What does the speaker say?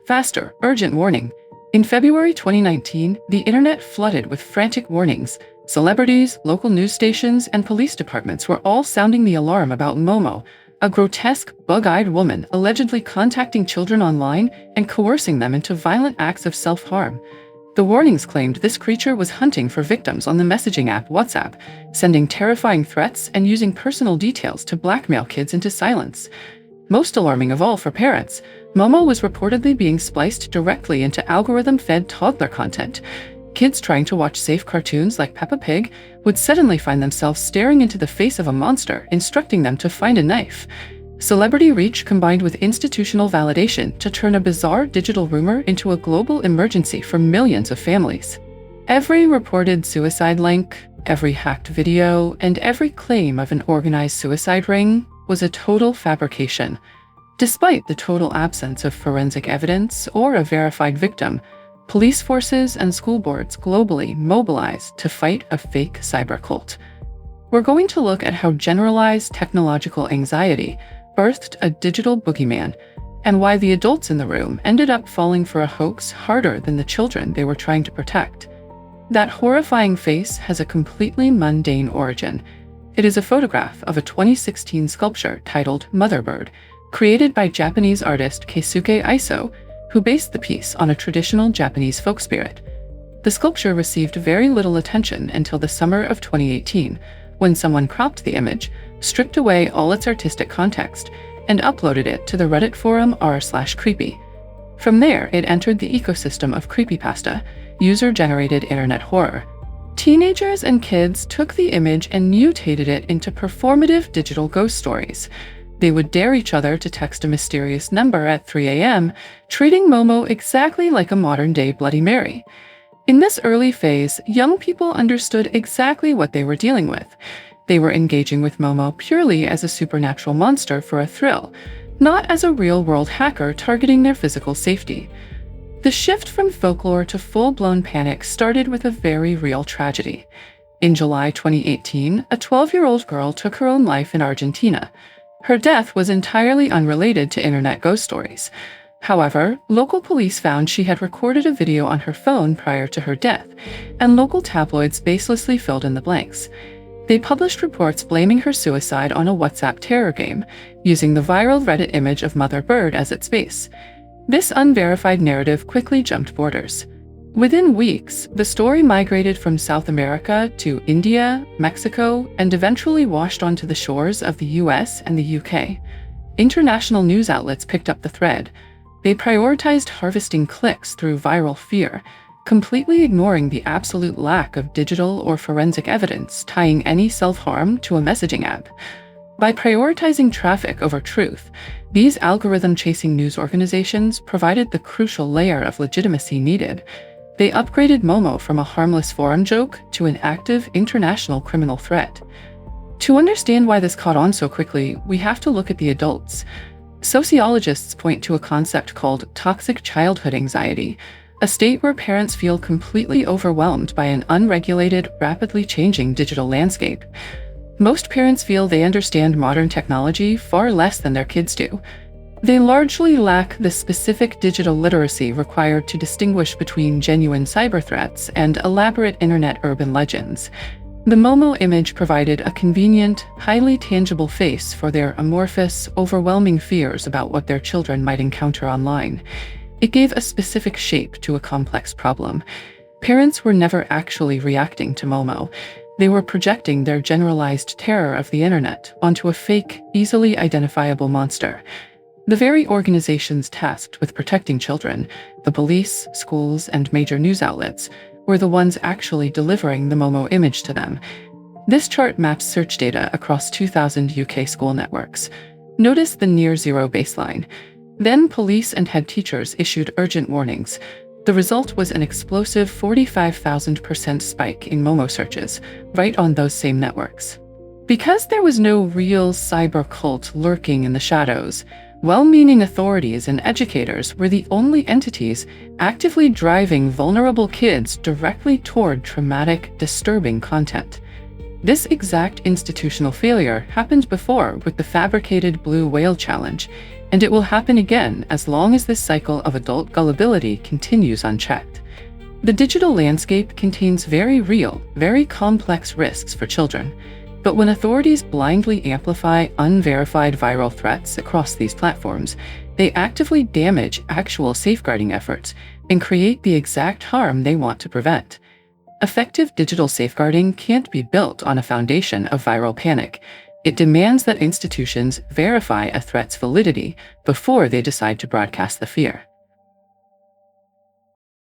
Faster, urgent warning. In February 2019, the internet flooded with frantic warnings. Celebrities, local news stations, and police departments were all sounding the alarm about Momo, a grotesque, bug-eyed woman allegedly contacting children online and coercing them into violent acts of self-harm. The warnings claimed this creature was hunting for victims on the messaging app WhatsApp, sending terrifying threats and using personal details to blackmail kids into silence. Most alarming of all for parents, Momo was reportedly being spliced directly into algorithm-fed toddler content. Kids trying to watch safe cartoons like Peppa Pig would suddenly find themselves staring into the face of a monster, instructing them to find a knife. Celebrity reach combined with institutional validation to turn a bizarre digital rumor into a global emergency for millions of families. Every reported suicide link, every hacked video, and every claim of an organized suicide ring was a total fabrication. Despite the total absence of forensic evidence or a verified victim, police forces and school boards globally mobilized to fight a fake cybercult. We're going to look at how generalized technological anxiety birthed a digital boogeyman, and why the adults in the room ended up falling for a hoax harder than the children they were trying to protect. That horrifying face has a completely mundane origin. It is a photograph of a 2016 sculpture titled Mother Bird, created by Japanese artist Keisuke Iso, who based the piece on a traditional Japanese folk spirit. The sculpture received very little attention until the summer of 2018, when someone cropped the image, stripped away all its artistic context, and uploaded it to the Reddit forum r/creepy. From there, it entered the ecosystem of creepypasta, user-generated internet horror. Teenagers and kids took the image and mutated it into performative digital ghost stories. They would dare each other to text a mysterious number at 3 a.m., treating Momo exactly like a modern-day Bloody Mary. In this early phase, young people understood exactly what they were dealing with. They were engaging with Momo purely as a supernatural monster for a thrill, not as a real-world hacker targeting their physical safety. The shift from folklore to full-blown panic started with a very real tragedy. In July 2018, a 12-year-old girl took her own life in Argentina. Her death was entirely unrelated to internet ghost stories. However, local police found she had recorded a video on her phone prior to her death, and local tabloids baselessly filled in the blanks. They published reports blaming her suicide on a WhatsApp terror game, using the viral Reddit image of Mother Bird as its base. This unverified narrative quickly jumped borders. Within weeks, the story migrated from South America to India, Mexico, and eventually washed onto the shores of the US and the UK. International news outlets picked up the thread. They prioritized harvesting clicks through viral fear, completely ignoring the absolute lack of digital or forensic evidence tying any self-harm to a messaging app. By prioritizing traffic over truth, these algorithm-chasing news organizations provided the crucial layer of legitimacy needed. They upgraded Momo from a harmless forum joke to an active international criminal threat. To understand why this caught on so quickly, we have to look at the adults. Sociologists point to a concept called toxic childhood anxiety, a state where parents feel completely overwhelmed by an unregulated, rapidly changing digital landscape. Most parents feel they understand modern technology far less than their kids do. They largely lack the specific digital literacy required to distinguish between genuine cyber threats and elaborate internet urban legends. The Momo image provided a convenient, highly tangible face for their amorphous, overwhelming fears about what their children might encounter online. It gave a specific shape to a complex problem. Parents were never actually reacting to Momo. They were projecting their generalized terror of the internet onto a fake, easily identifiable monster. The very organizations tasked with protecting children, the police, schools, and major news outlets, were the ones actually delivering the Momo image to them. This chart maps search data across 2,000 UK school networks. Notice the near-zero baseline. Then police and head teachers issued urgent warnings. The result was an explosive 45,000% spike in Momo searches, right on those same networks. Because there was no real cyber cult lurking in the shadows, well-meaning authorities and educators were the only entities actively driving vulnerable kids directly toward traumatic, disturbing content. This exact institutional failure happened before with the fabricated blue whale challenge, and it will happen again as long as this cycle of adult gullibility continues unchecked. The digital landscape contains very real, very complex risks for children. But when authorities blindly amplify unverified viral threats across these platforms, they actively damage actual safeguarding efforts and create the exact harm they want to prevent. Effective digital safeguarding can't be built on a foundation of viral panic. It demands that institutions verify a threat's validity before they decide to broadcast the fear.